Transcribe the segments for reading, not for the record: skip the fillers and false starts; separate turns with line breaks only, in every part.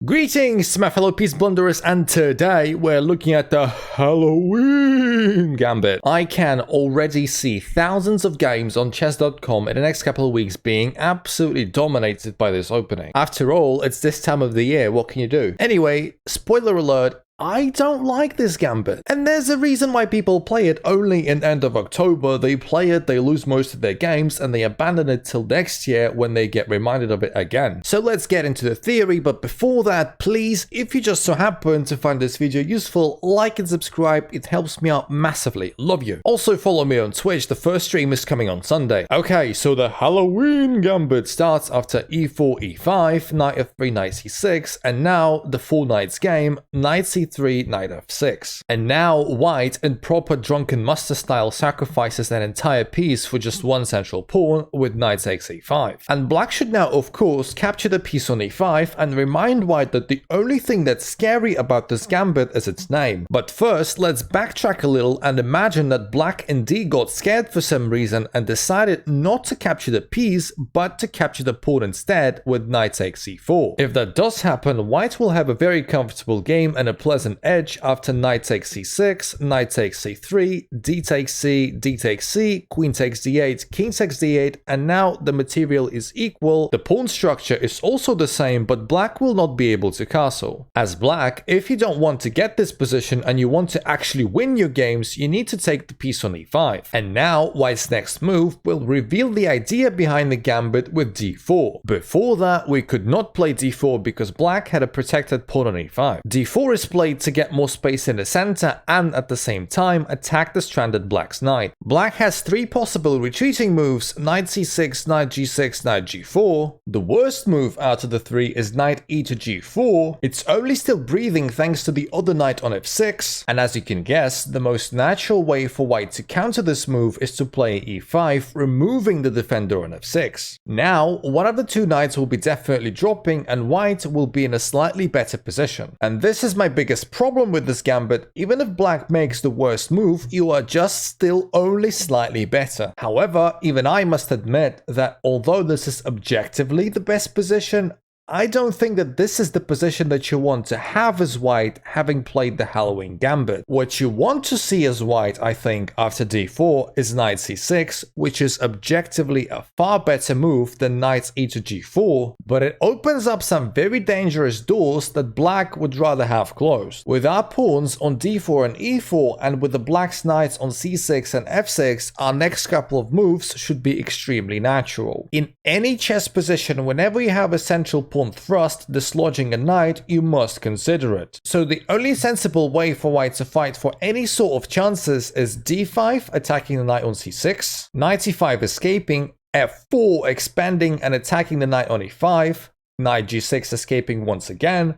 Greetings, my fellow peace blunderers, and today we're looking at the Halloween Gambit. I can already see thousands of games on chess.com in the next couple of weeks being absolutely dominated by this opening. After all, it's this time of the year, what can you do? Anyway, spoiler alert, I don't like this gambit. And there's a reason why people play it only in end of October. They play it, they lose most of their games, and they abandon it till next year when they get reminded of it again. So let's get into the theory, but before that, please, if you just so happen to find this video useful, like and subscribe, it helps me out massively. Love you. Also follow me on Twitch, the first stream is coming on Sunday. Okay, so the Halloween Gambit starts after e4, e5, knight f3, knight c6, and now the 4 knights game, knight c3, knight f6. And now white, in proper drunken master style, sacrifices an entire piece for just one central pawn with knight takes e5. And black should now of course capture the piece on e5 and remind white that the only thing that's scary about this gambit is its name. But first, let's backtrack a little and imagine that black indeed got scared for some reason and decided not to capture the piece but to capture the pawn instead with knight takes e4. If that does happen, white will have a very comfortable game and a pleasant edge after knight takes c6, knight takes c3, d takes c, d takes c, queen takes d8, king takes d8, and now the material is equal. The pawn structure is also the same, but black will not be able to castle. As black, if you don't want to get this position and you want to actually win your games, you need to take the piece on e5. And now white's next move will reveal the idea behind the gambit with d4. Before that, we could not play d4 because black had a protected pawn on e5. d4 is played to get more space in the center and at the same time attack the stranded black's knight. Black has 3 possible retreating moves: knight c6, knight g6, knight g4. The worst move out of the 3 is knight e to g4. It's only still breathing thanks to the other knight on f6, and as you can guess, the most natural way for white to counter this move is to play e5, removing the defender on f6. Now, one of the 2 knights will be definitely dropping and white will be in a slightly better position. And this is my biggest problem with this gambit: even if black makes the worst move, you are just still only slightly better. However, even I must admit that although this is objectively the best position, I don't think that this is the position that you want to have as white, having played the Halloween Gambit. What you want to see as white, I think, after d4 is knight c6, which is objectively a far better move than knight e to g4, but it opens up some very dangerous doors that black would rather have closed. With our pawns on d4 and e4, and with the black's knights on c6 and f6, our next couple of moves should be extremely natural. In any chess position, whenever you have a central pawn thrust dislodging a knight, you must consider it. So the only sensible way for white to fight for any sort of chances is d5 attacking the knight on c6, knight e5 escaping, f4 expanding and attacking the knight on e5, knight g6 escaping once again,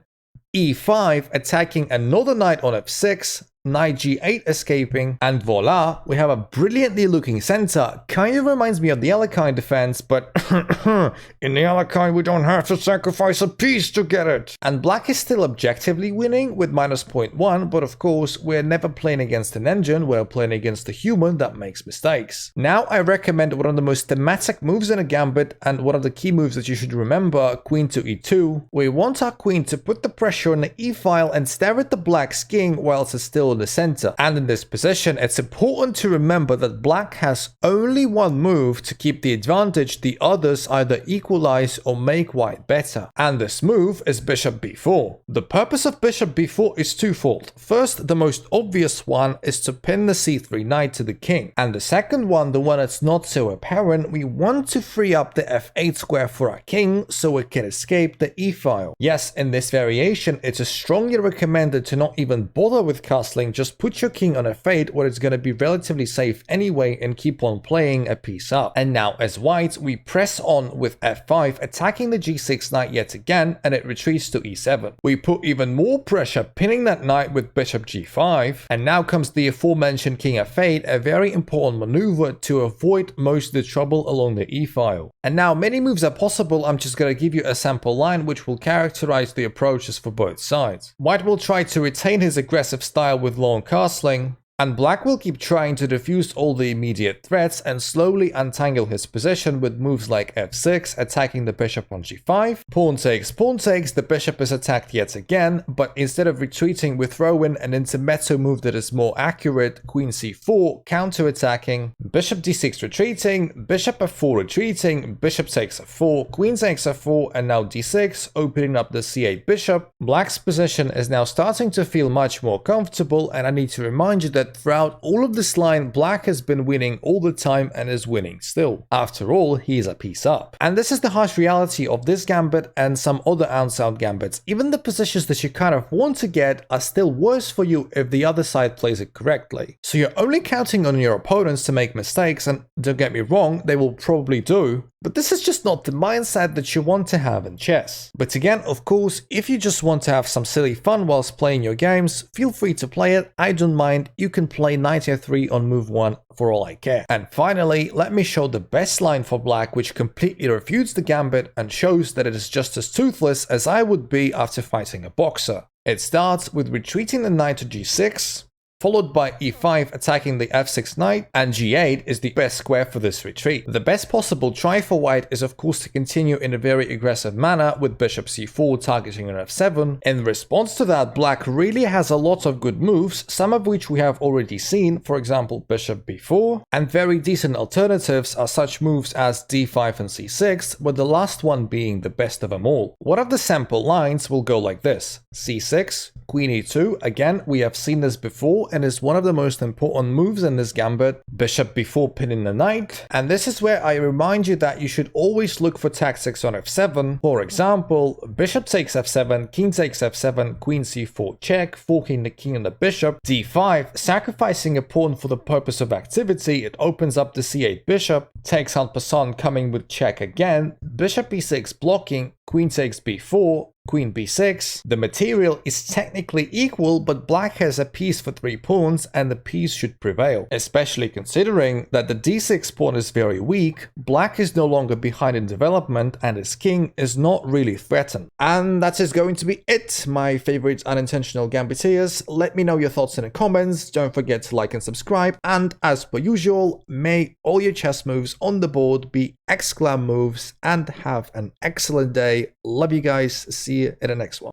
e5 attacking another knight on f6, knight g8 escaping, and voila, we have a brilliantly looking center. Kind of reminds me of the Alekhine defense, but in the Alekhine we don't have to sacrifice a piece to get it. And black is still objectively winning with -0.1, but of course we're never playing against an engine, we're playing against a human that makes mistakes. Now I recommend one of the most thematic moves in a gambit, and one of the key moves that you should remember: queen to e2. We want our queen to put the pressure on the e-file and stare at the black's king whilst it's still in the center. And in this position, it's important to remember that black has only one move to keep the advantage. The others either equalize or make white better. And this move is bishop b4. The purpose of bishop b4 is twofold. First, the most obvious one is to pin the c3 knight to the king. And the second one, the one that's not so apparent, we want to free up the f8 square for our king so it can escape the e-file. Yes, in this variation, it is strongly recommended to not even bother with castling. Just put your king on f8 where it's going to be relatively safe anyway and keep on playing a piece up. And now as white, we press on with f5, attacking the g6 knight yet again, and it retreats to e7. We put even more pressure, pinning that knight with bishop g5, and now comes the aforementioned king f8, a very important maneuver to avoid most of the trouble along the e-file. And now many moves are possible. I'm just going to give you a sample line which will characterize the approaches for both sides. White will try to retain his aggressive style with long castling, And black will keep trying to defuse all the immediate threats and slowly untangle his position with moves like f6, attacking the bishop on g5, pawn takes, the bishop is attacked yet again, but instead of retreating we throw in an intermezzo move that is more accurate, queen c4, counter-attacking, bishop d6 retreating, bishop f4 retreating, bishop takes f4, queen takes f4, and now d6, opening up the c8 bishop. Black's position is now starting to feel much more comfortable, and I need to remind you that throughout all of this line, black has been winning all the time and is winning still. After all, he is a piece up. And this is the harsh reality of this gambit and some other out gambits. Even the positions that you kind of want to get are still worse for you if the other side plays it correctly. So you're only counting on your opponents to make mistakes, and don't get me wrong, they will probably do, but this is just not the mindset that you want to have in chess. But again, of course, if you just want to have some silly fun whilst playing your games, feel free to play it, I don't mind. You can play knight f3 on move 1 for all I care. And finally, let me show the best line for black, which completely refutes the gambit and shows that it is just as toothless as I would be after fighting a boxer. It starts with retreating the knight to g6, followed by e5 attacking the f6 knight, and g8 is the best square for this retreat. The best possible try for white is of course to continue in a very aggressive manner with bishop c4 targeting an f7. In response to that, black really has a lot of good moves, some of which we have already seen, for example bishop b4, and very decent alternatives are such moves as d5 and c6, with the last one being the best of them all. One of the sample lines will go like this: c6, queen e2, again we have seen this before and is one of the most important moves in this gambit, bishop b4 pinning the knight, and this is where I remind you that you should always look for tactics on f7. For example, bishop takes f7, king takes f7, queen c4 check, forking the king and the bishop, d5, sacrificing a pawn for the purpose of activity, it opens up the c8 bishop, takes en passant coming with check again, bishop b6 blocking, queen takes b4, queen b6. The material is technically equal, but black has a piece for 3 pawns and the piece should prevail. Especially considering that the d6 pawn is very weak, black is no longer behind in development and his king is not really threatened. And that is going to be it, my favorite unintentional gambiteers. Let me know your thoughts in the comments, don't forget to like and subscribe, and as per usual, may all your chess moves on the board be exclam moves, and have an excellent day. Love you guys, see you in the next one.